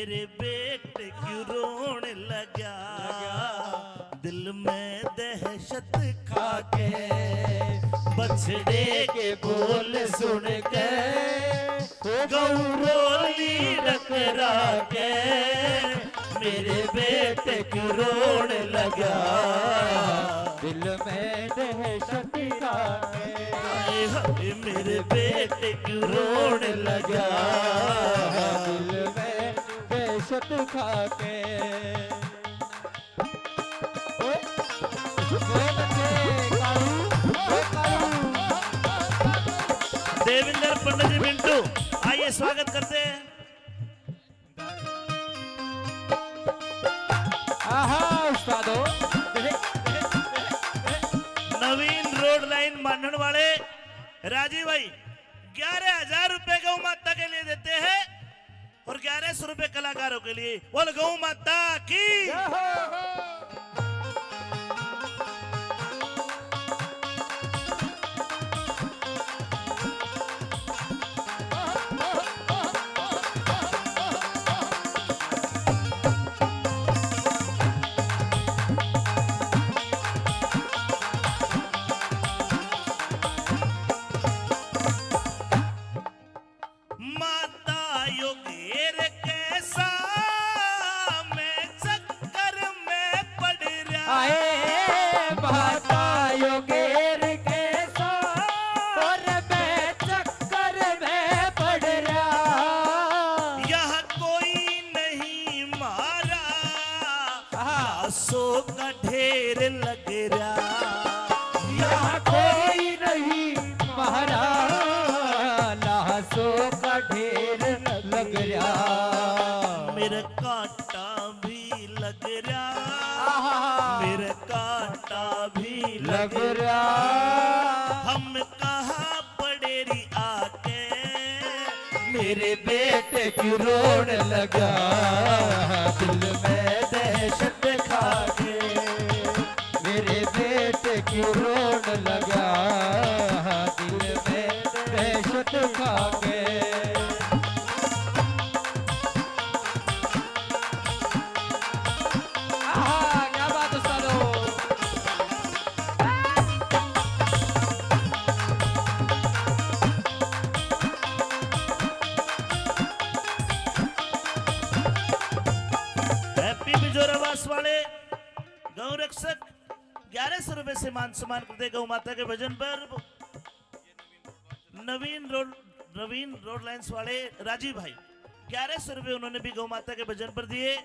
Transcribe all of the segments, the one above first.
मेरे बेटे क्यों रोने लगा, दिल में दहशत खाके, बछड़े के बोल सुन के गऊ रोली टकरा के, मेरे बेटे क्यों रोने लगा, दिल में दहशत खाके, मेरे बेटे क्यों रोने लगा, दिल में दहशत खाके। देवेंद्र पंडित जी मिंटू आइए स्वागत करते हैं। नवीन रोड लाइन मानने वाले राजीव भाई 11,000 रुपए गौ माता के लिए देते हैं और 1100 रुपए कलाकारों के लिए। बोल गौ माता की। सो का ढेर लग रहा, यहाँ कोई नहीं महारा, लाशों का ढेर लग रहा, मेरा कांटा भी लग रहा, मेरा कांटा भी लग रहा, हम कहाँ पड़ेरी आके, मेरे बेटे क्यों रोने लगा, दिल में दहशत खाके, मेरे बेटे क्यों रोने लगा, दिल में दहशत खाके। क्या बात उस्तादो। हैप्पी बिजोरावास वाले गौ रक्षक 1100 रुपए से मान सम्मान करते गौ माता के भजन पर। नवीन रोड लाइन्स वाले राजीव भाई 1100 रुपए उन्होंने भी गौ माता के भजन पर दिए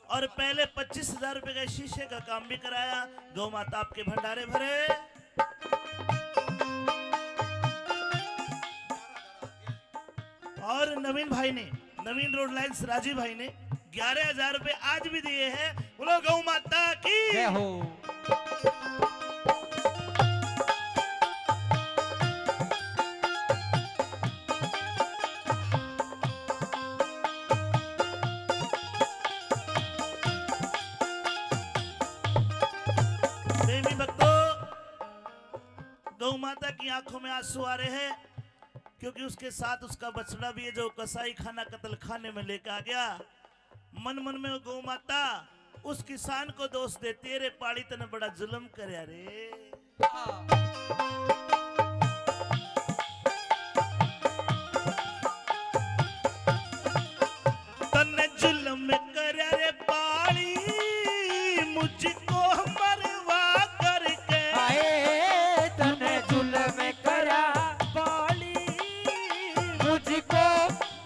और पहले 25,000 रुपए का शीशे का काम भी कराया। गौ माता आपके भंडारे भरे। और नवीन रोड लाइन्स राजीव भाई ने 11,000 रुपए आज भी दिए हैं। बोलो गौ माता की जय हो। प्रेमी भक्तों, गौ माता की आंखों में आंसू आ रहे हैं क्योंकि उसके साथ उसका बछड़ा भी है जो कसाई खाना कत्ल खाने में लेकर आ गया। मन मन में गौ माता उस किसान को दोष देती है, रे पाड़ी तने बड़ा जुल्म करे रे। तने जुल्म करे रे पाड़ी, मुझको मरवा करके। आए तने जुल्म करा पाली, मुझको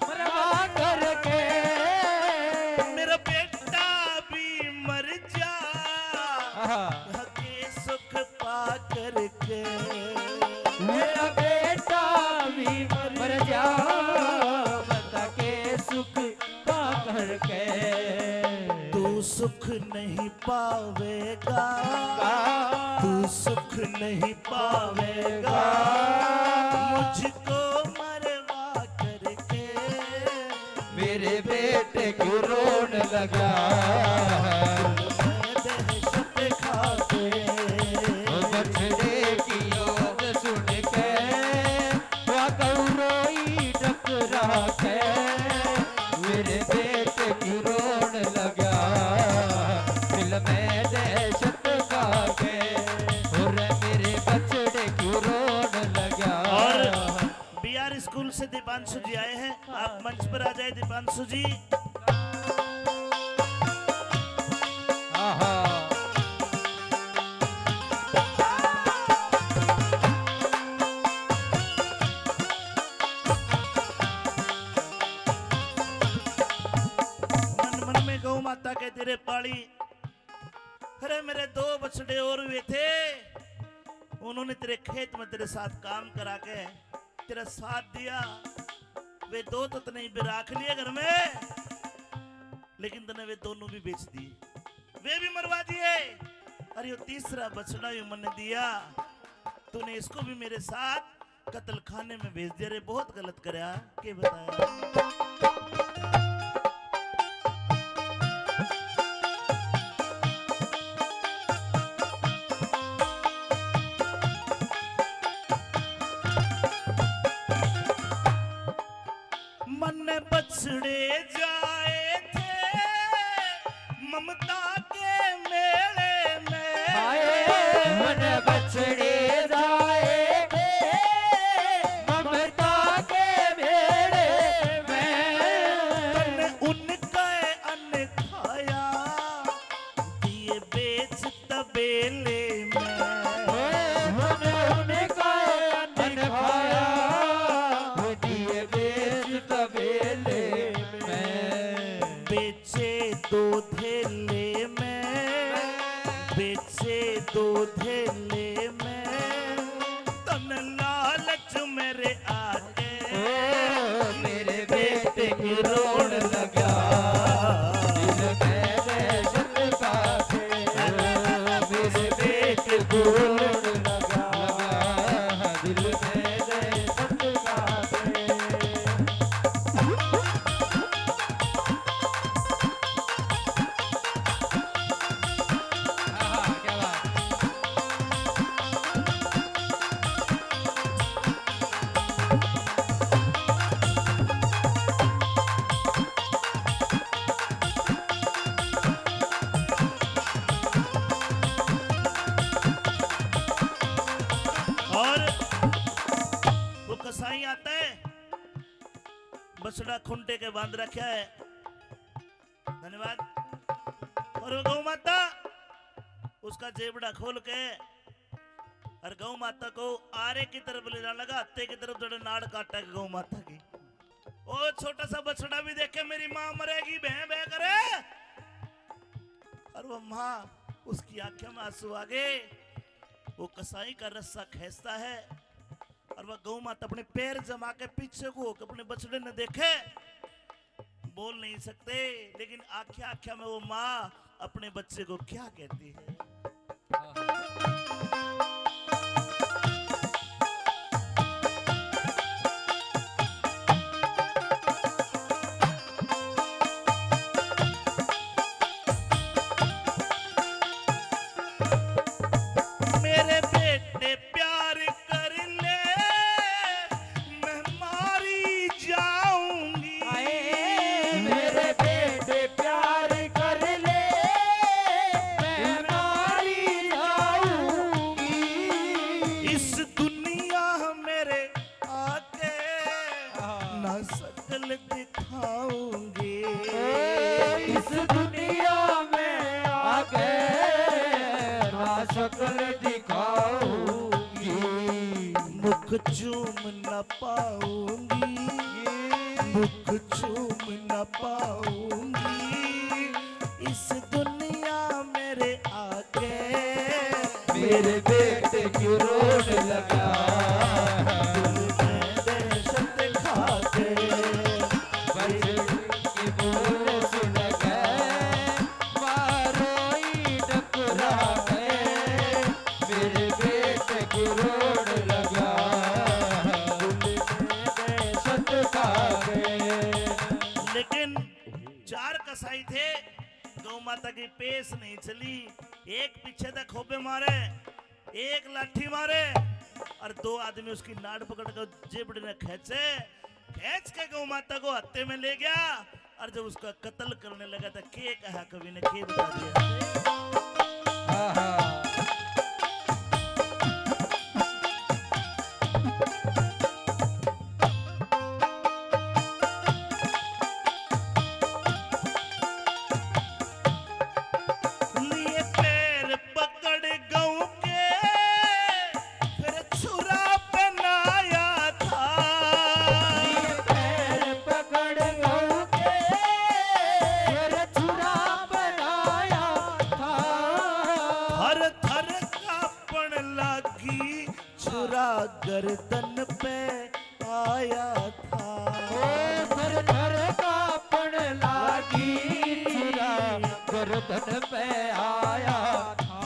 मरवा करके। मेरा बेटा भी मर जा, के सुख पा करके। मेरा बेटा भी मर जा, बता के सुख पा करके। तू सुख नहीं पावेगा, तू सुख नहीं पावेगा, मुझको मरवा करके। मेरे बेटे क्यों रोने लगा, दहशत खाके। बछड़े की याद सुन के रोई टकरा के। स्कूल से दीपांशु जी आए हैं, आप मंच पर आ जाए दीपांशु जी। आहा मन मन में गौ माता के तेरे पाली, अरे मेरे 2 बछड़े और हुए थे, उन्होंने तेरे खेत में तेरे साथ काम करा के तेरा साथ दिया। वे 2 तो तने भी राख लिए घर में, लेकिन तने वे दोनों भी बेच दिए, वे भी मरवा दिए। अरे वो तीसरा बछड़ा भी मैंने दिया, तूने इसको भी मेरे साथ कत्ल खाने में भेज दिया। रे बहुत गलत करया के बताया। मन बछड़े जाए थे ममता के मेले में, मन बछड़े जाए थे ममता के मेले में। तने उनका अन्न खाया दिए बेच तबेले में। उनका अन्न खाया दिए बेच तबेले में। बेचे 2 थैले में, बेचे 2 थैले में, तन लालच मेरे आगे मेरे बेटे की रोड लगा दिल में दहशत खाते। मेरे बेटे को रोड लगा दिल में दहशत खाते। क्या बात। और वो कसाई आता है, बछड़ा खुंटे के बांध रखा है, धन्यवाद। और वो गौ माता उसका जेबड़ा खोल के और गौ माता को आरे की तरफ ले जाने लगा, हत्ते की तरफ जड़े नाड़ काटा के गौ माता की। ओ छोटा सा बछड़ा भी देखे मेरी माँ मरेगी, बह बह करे। और वो माँ उसकी आंखों में आंसू आ गए। वो कसाई का रस्सा खींचता है और वह गौ माता अपने पैर जमा के पीछे को अपने बछड़े ने देखे, बोल नहीं सकते, लेकिन आख्या आख्या में वो माँ अपने बच्चे को क्या कहती है। मेरे बेटे प्यार कर ले, मैं मारी जाऊंगी। मेरे बेटे प्यार कर ले मैं मारी जाऊंगी। इस दुनिया मेरे आके ना शकल दिखाऊंगी। इस दुनिया में आके ना शक्ल दिखाऊंगी। मुख चूम न पाऊंगी, मुख चूम न पाऊंगी। इस दुनिया मेरे आके मेरे बेटे की रोड लगा दिल में दहशत खाके। बछड़ी की बोल सुन गए मारोई टकरा गए। मेरे बेटे की रोड लगा दिल में दहशत खा गए। लेकिन 4 कसाई थे, गौ माता की पेश नहीं चली। एक पीछे तक खोपे मारे, एक लाठी मारे और 2 आदमी उसकी नाड़ पकड़ कर जेबड़े ने खींचे, खींच के गौ माता को हत्ते में ले गया। और जब उसका कत्ल करने लगा था, के कहा कवि ने, के बता दिया। आहा पे आया था। थर थर कांपण लागी छुरा गर्दन पे आया था।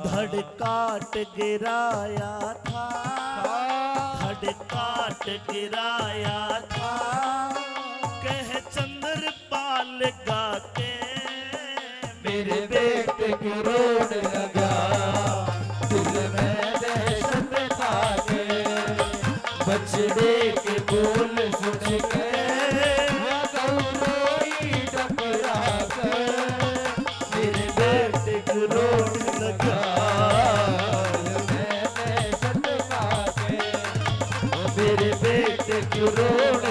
धड़ काट गिराया था, धड़ काट गिराया था। कह चंद्रपाल गा के मेरे बेटे की रोड लगा, दिल में दहशत खाके, बछड़े के बोल सुन के रोई टकरा कर। मेरे बेटे की रोड लगा, दिल में दहशत खाके, मेरे बेटे की रोड